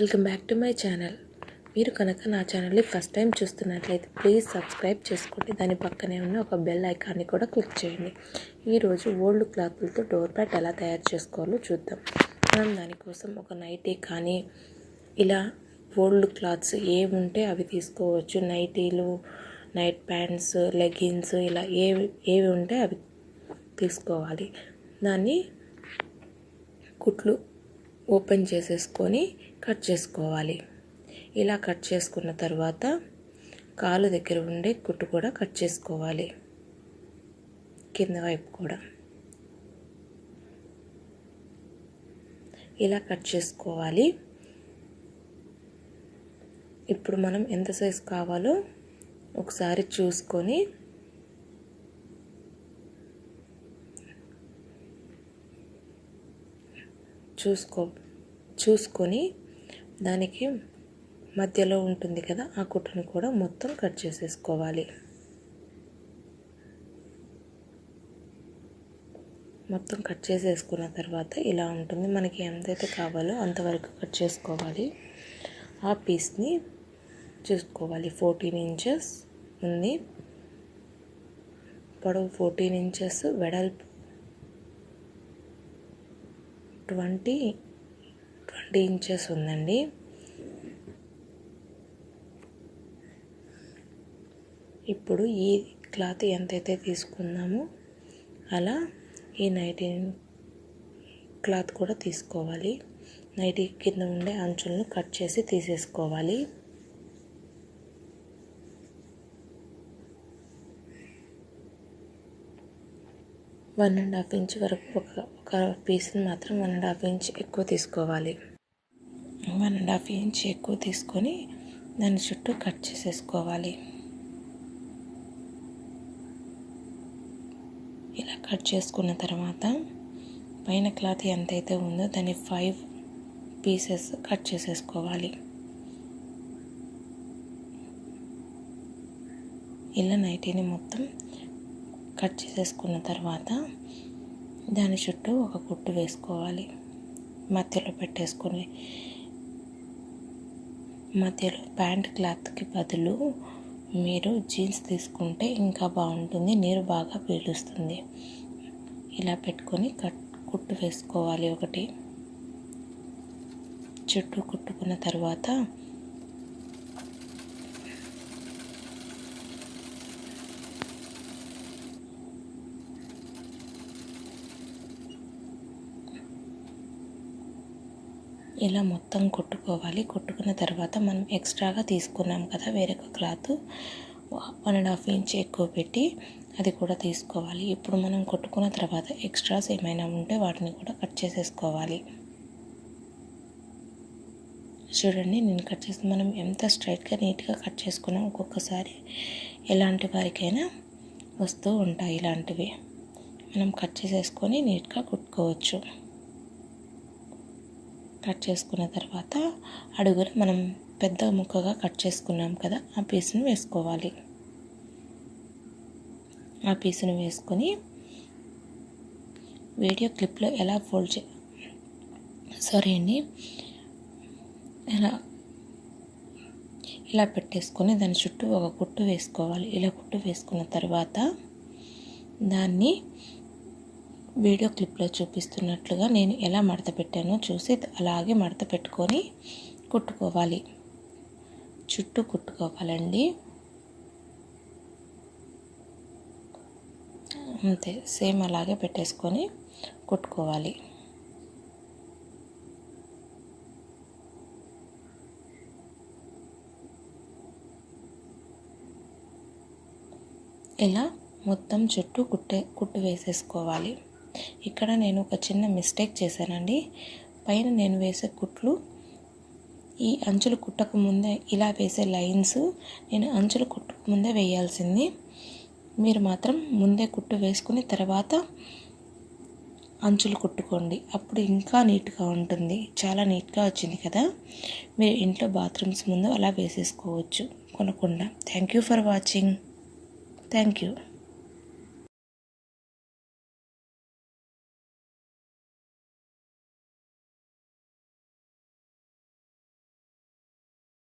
Welcome back to my channel. మీరు కనుక నా ఛానల్ని ఫస్ట్ టైం చూస్తున్నట్లయితే ప్లీజ్ సబ్స్క్రైబ్ చేసుకోండి. దాని పక్కనే ఉన్న ఒక బెల్ ఐకాన్ని కూడా క్లిక్ చేయండి. ఈరోజు ఓల్డ్ క్లాత్లతో డోర్ మ్యాట్ ఎలా తయారు చేసుకోవాలో చూద్దాం. మనం దానికోసం ఒక నైటీ కానీ ఇలా ఓల్డ్ క్లాత్స్ ఏవి ఉంటే అవి తీసుకోవచ్చు. నైటీలు, నైట్ ప్యాంట్స్, లెగ్గిన్స్ ఇలా ఏవి ఉంటే అవి తీసుకోవాలి. దాన్ని కుట్లు ఓపెన్ చేసేసుకొని కట్ చేసుకోవాలి. ఇలా కట్ చేసుకున్న తర్వాత కాలు దగ్గర ఉండే కుట్టు కూడా కట్ చేసుకోవాలి. కింద వైపు కూడా ఇలా కట్ చేసుకోవాలి. ఇప్పుడు మనం ఎంత సైజు కావాలో ఒకసారి చూసుకొని దానికి మధ్యలో ఉంటుంది కదా, ఆ కుట్టును కూడా మొత్తం కట్ చేసేసుకోవాలి. మొత్తం కట్ చేసేసుకున్న తర్వాత ఇలా ఉంటుంది. మనకి ఎంతైతే కావాలో అంతవరకు కట్ చేసుకోవాలి. ఆ పీస్ని చూసుకోవాలి. 14 ఇంచెస్ ఉంది, పొడవు 14 ఇంచెస్, వెడల్పు 20 ఇంచెస్ ఉందండి. ఇప్పుడు ఈ క్లాత్ ఎంతైతే తీసుకున్నామో అలా ఈ నైటీ క్లాత్ కూడా తీసుకోవాలి. నైటీ కింద ఉండే అంచులను కట్ చేసి తీసేసుకోవాలి. వన్ అండ్ హాఫ్ ఇంచ్ వరకు ఒక పీస్ని మాత్రం 1.5 ఇంచ్ ఎక్కువ తీసుకోవాలి. 1.5 ఇంచ్ ఎక్కువ తీసుకొని దాని చుట్టూ కట్ చేసేసుకోవాలి. ఇలా కట్ చేసుకున్న తర్వాత పైన క్లాత్ ఎంతైతే ఉందో దాన్ని 5 పీసెస్ కట్ చేసేసుకోవాలి. ఇలా నైటీని మొత్తం కట్ చేసేసుకున్న తర్వాత దాని చుట్టూ ఒక కుట్టు వేసుకోవాలి. మధ్యలో పెట్టేసుకొని మధ్యలో ప్యాంట్ క్లాత్కి బదులు మీరు జీన్స్ తీసుకుంటే ఇంకా బాగుంటుంది, నీరు బాగా పీలుస్తుంది. ఇలా పెట్టుకొని కుట్టు వేసుకోవాలి. ఒకటి చుట్టూ కుట్టుకున్న తర్వాత ఇలా మొత్తం కుట్టుకోవాలి. కుట్టుకున్న తర్వాత మనం ఎక్స్ట్రాగా తీసుకున్నాం కదా వేరొక క్లాత్, 1.5 ఇంచ్ ఎక్కువ పెట్టి అది కూడా తీసుకోవాలి. ఇప్పుడు మనం కుట్టుకున్న తర్వాత ఎక్స్ట్రాస్ ఏమైనా ఉంటే వాటిని కూడా కట్ చేసేసుకోవాలి. చూడండి, నేను కట్ చేసి మనం ఎంత స్ట్రైట్గా నీట్గా కట్ చేసుకున్నాం. ఒక్కొక్కసారి ఎలాంటి వారికైనా వస్తూ ఉంటాయి ఇలాంటివి. మనం కట్ చేసేసుకొని నీట్గా కుట్టుకోవచ్చు. కట్ చేసుకున్న తర్వాత అడుగున మనం పెద్ద ముక్కగా కట్ చేసుకున్నాం కదా, ఆ పీస్ని వేసుకోవాలి. ఆ పీస్ని వేసుకొని వీడియో క్లిప్లో ఎలా ఇలా పెట్టేసుకొని దాని చుట్టూ ఒక కుట్టు వేసుకోవాలి. ఇలా కుట్టు వేసుకున్న తర్వాత దాన్ని వీడియో క్లిప్లో చూపిస్తున్నట్లుగా నేను ఎలా మడత పెట్టానో చూసి అలాగే మడత పెట్టుకొని కుట్టుకోవాలి. చుట్టూ కుట్టుకోవాలండి. అంతే, సేమ్ అలాగే పెట్టేసుకొని కుట్టుకోవాలి. ఇలా మొత్తం చుట్టూ కుట్టు వేసేసుకోవాలి. ఇక్కడ నేను ఒక చిన్న మిస్టేక్ చేశానండి. పైన నేను వేసే కుట్లు ఈ అంచులు కుట్టక ముందే ఇలా వేసే లైన్స్ నేను అంచులు కుట్టక ముందే వేయాల్సింది. మీరు మాత్రం ముందే కుట్టు వేసుకుని తర్వాత అంచులు కుట్టుకోండి. అప్పుడు ఇంకా నీట్గా ఉంటుంది. చాలా నీట్గా వచ్చింది కదా. మీరు ఇంట్లో బాత్రూమ్స్ ముందు అలా వేసేసుకోవచ్చు కొనకుండా. Thank you for watching. Thank you.